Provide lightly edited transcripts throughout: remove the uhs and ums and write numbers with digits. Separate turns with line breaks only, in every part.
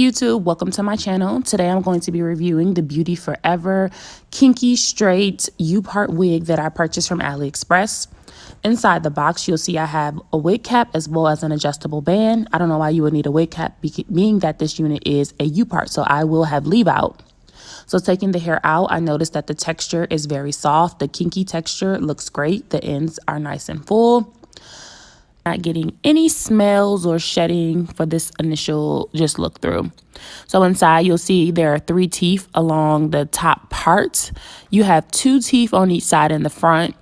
YouTube, welcome to my channel. Today I'm going to be reviewing the Beauty Forever Kinky Straight U-part wig that I purchased from Aliexpress. Inside the box, you'll see I have a wig cap as well as an adjustable band. I don't know why you would need a wig cap, being that this unit is a U-part, so I will have leave out. So taking the hair out, I noticed that the texture is very soft. The kinky texture looks great. The ends are nice and full. Not getting any smells or shedding for this initial just look through. So inside you'll see there are 3 teeth along the top part. You have 2 teeth on each side in the front,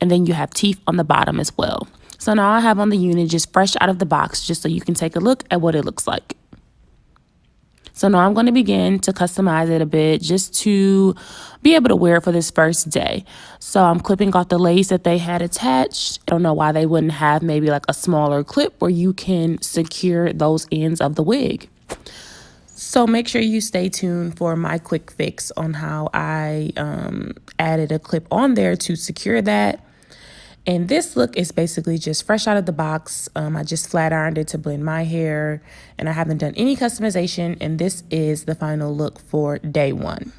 and then you have teeth on the bottom as well. So now I have on the unit just fresh out of the box, just so you can take a look at what it looks like. So now I'm going to begin to customize it a bit just to be able to wear it for this first day. So I'm clipping off the lace that they had attached. I don't know why they wouldn't have maybe like a smaller clip where you can secure those ends of the wig. So make sure you stay tuned for my quick fix on how I added a clip on there to secure that. And this look is basically just fresh out of the box. I just flat ironed it to blend my hair, and I haven't done any customization, and this is the final look for day 1.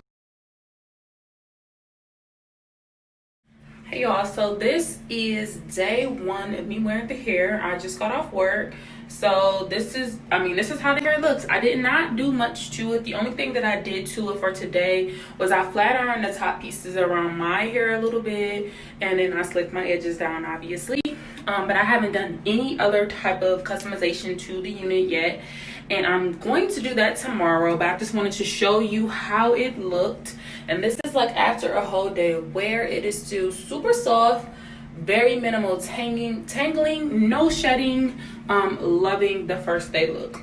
Hey y'all, so this is day 1 of me wearing the hair. I just got off work. So this is how the hair looks. I did not do much to it. The only thing that I did to it for today was I flat ironed the top pieces around my hair a little bit, and then I slicked my edges down, obviously. But I haven't done any other type of customization to the unit yet, and I'm going to do that tomorrow. But I just wanted to show you how it looked. And this is like after a whole day of wear. It is still super soft, very minimal tangling, no shedding. Loving the first day look.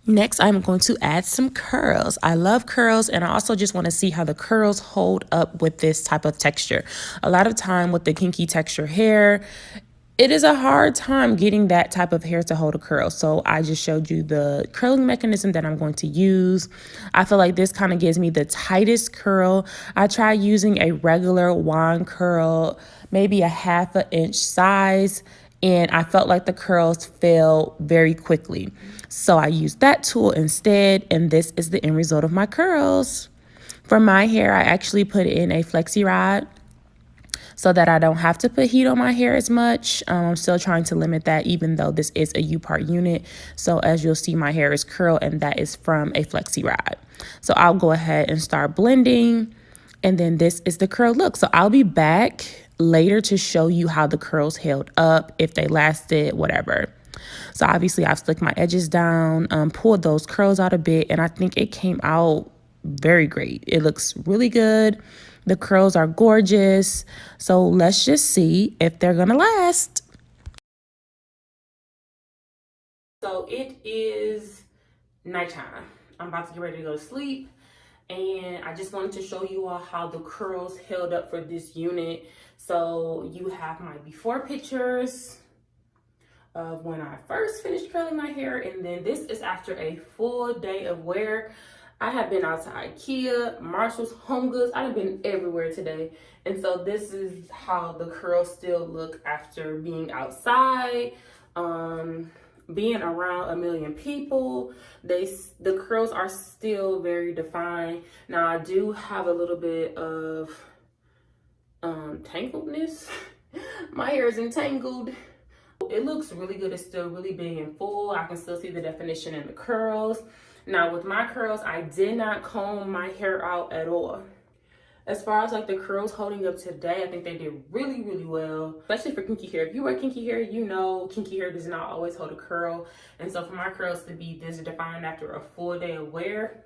Next, I'm going to add some curls. I love curls, and I also just want to see how the curls hold up with this type of texture. A lot of time with the kinky texture hair, it is a hard time getting that type of hair to hold a curl. So I just showed you the curling mechanism that I'm going to use. I feel like this kind of gives me the tightest curl. I tried using a regular wand curl, maybe a 1/2 inch size, and I felt like the curls fell very quickly. So I used that tool instead, and this is the end result of my curls. For my hair, I actually put in a flexi rod so that I don't have to put heat on my hair as much. I'm still trying to limit that, even though this is a U-part unit. So as you'll see, my hair is curled, and that is from a flexi rod. So I'll go ahead and start blending, and then this is the curl look. So I'll be back later to show you how the curls held up, if they lasted, whatever. So obviously I've slicked my edges down, pulled those curls out a bit, and I think it came out very great. It looks really good. The curls are gorgeous. So let's just see if they're gonna last. So it is nighttime. I'm about to get ready to go to sleep, and I just wanted to show you all how the curls held up for this unit. So you have my before pictures of when I first finished curling my hair, and then this is after a full day of wear. I have been out to IKEA, Marshall's, Home Goods. I've been everywhere today. And so this is how the curls still look after being outside, being around a million people. The curls are still very defined. Now I do have a little bit of tangledness. My hair is entangled. It looks really good. It's still really big and full. I can still see the definition in the curls. Now with my curls, I did not comb my hair out at all. As far as like the curls holding up today, I think they did really, really well, especially for kinky hair. If you wear kinky hair, you know kinky hair does not always hold a curl. And so for my curls to be this defined after a full day of wear,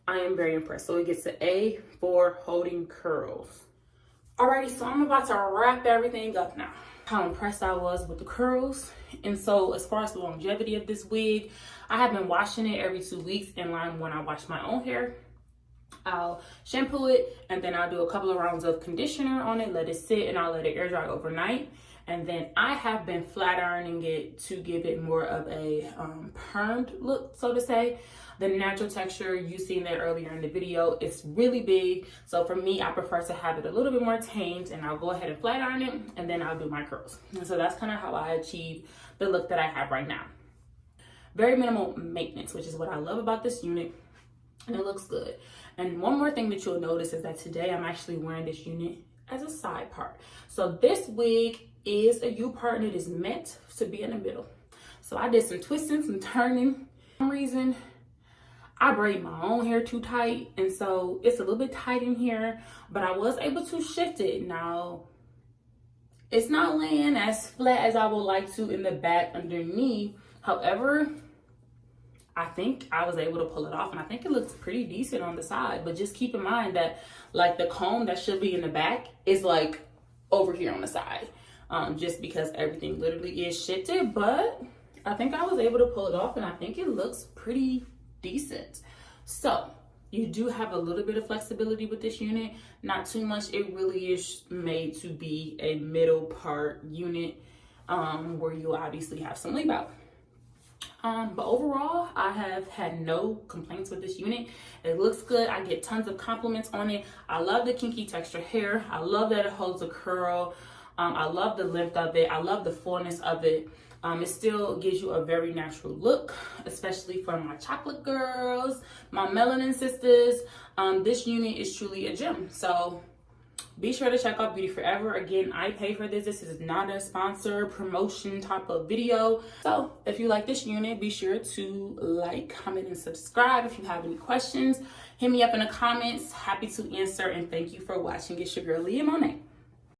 I am very impressed. So it gets an A for holding curls. Alrighty, so I'm about to wrap everything up now. How impressed I was with the curls. And so as far as the longevity of this wig, I have been washing it every 2 weeks in line when I wash my own hair. I'll shampoo it, and then I'll do a couple of rounds of conditioner on it, let it sit, and I'll let it air dry overnight. And then I have been flat ironing it to give it more of a permed look, so to say. The natural texture you seen there earlier in the video, it's really big. So for me, I prefer to have it a little bit more tamed, and I'll go ahead and flat iron it, and then I'll do my curls. And so that's kind of how I achieve the look that I have right now. very minimal maintenance, which is what I love about this unit, and it looks good. And one more thing that you'll notice is that today I'm actually wearing this unit as a side part. So this wig is a U-part and it is meant to be in the middle. So I did some twisting, some turning. For some reason, I braid my own hair too tight, and so it's a little bit tight in here, but I was able to shift it. Now, it's not laying as flat as I would like to in the back underneath. However, I think I was able to pull it off, and I think it looks pretty decent on the side. But just keep in mind that like the comb that should be in the back is like over here on the side, just because everything literally is shifted. But I think I was able to pull it off, and I think it looks pretty decent. So you do have a little bit of flexibility with this unit, not too much. It really is made to be a middle part unit, where you'll obviously have some leave out. But overall, I have had no complaints with this unit. It looks good. I get tons of compliments on it. I love the kinky texture hair. I love that it holds a curl. I love the length of it. I love the fullness of it. It still gives you a very natural look, especially for my chocolate girls, my melanin sisters. This unit is truly a gem. So be sure to check out Beauty Forever. Again, I pay for this. This is not a sponsor promotion type of video. So if you like this unit, be sure to like, comment, and subscribe. If you have any questions, hit me up in the comments. Happy to answer, and thank you for watching. It's your girl, Leah Monet.